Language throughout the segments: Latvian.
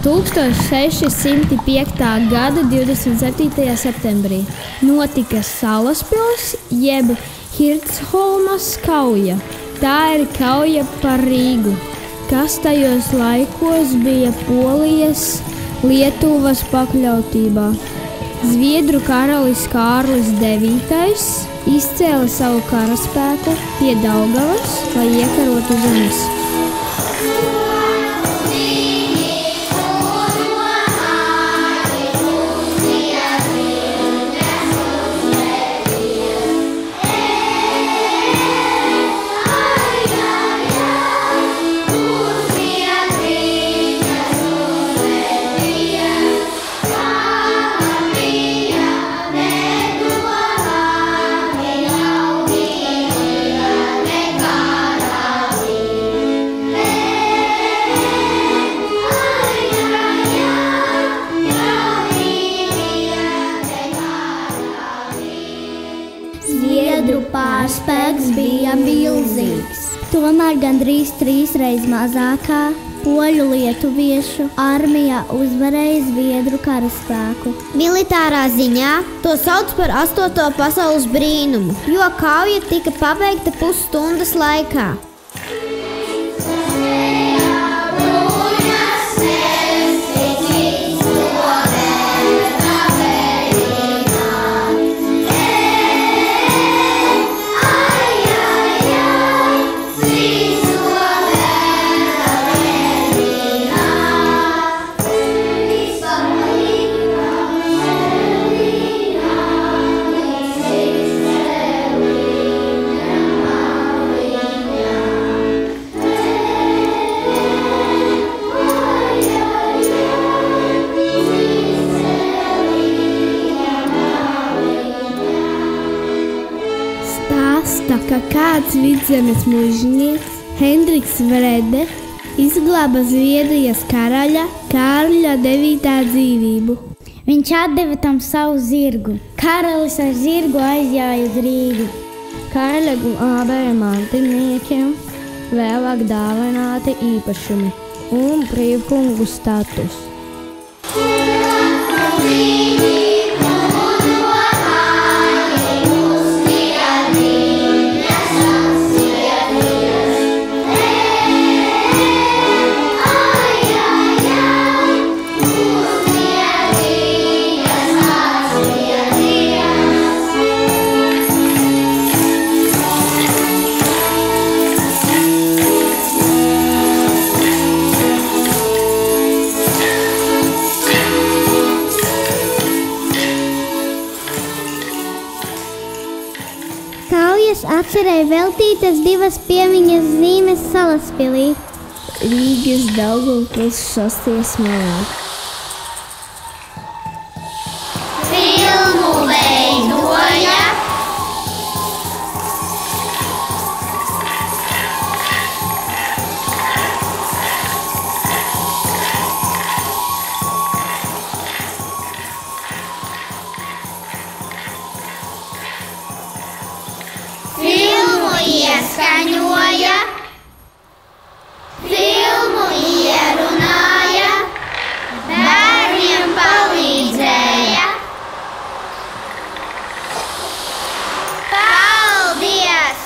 1605. gada 27. septembrī notika Salaspils jeb Hirtsholmas kauja. Tā ir kauja par Rīgu, kas tajos laikos bija Polijas, Lietuvas pakļautībā. Zviedru karalis Kārlis IX izcēla savu karaspēku pie Daugavas, lai iekarotu zemes. Zviedru pārspēks bija milzīgs. Tomēr gandrīz 3 reizes mazākā poļu lietuviešu armija uzvarēja Zviedru karaspēku. Militārā ziņā to sauc par 8. pasaules brīnumu, jo kauja tika pabeigta pusstundas laikā. Stāsta, ka kāds vidzemes mužnieks, Hendriks Vrede, izglāba Zviedrijas karaļa Kārļa IX dzīvību. Viņš atdeva tam savu zirgu. Karalis ar zirgu aizjāja uz Rīgu. Karaļa abiem mantiniekiem vēlāk dāvināti īpašumi un brīvkungu status. Kaujas atcerēja veltītas 2 piemiņas zīmes Salaspilī. Rīgas Daugavpils šosejas malā. Filmu veidoja ieskaņoja, filmu ierunāja, bērniem palīdzēja. Paldies!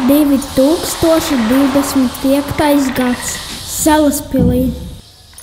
2025. gads Salaspilī.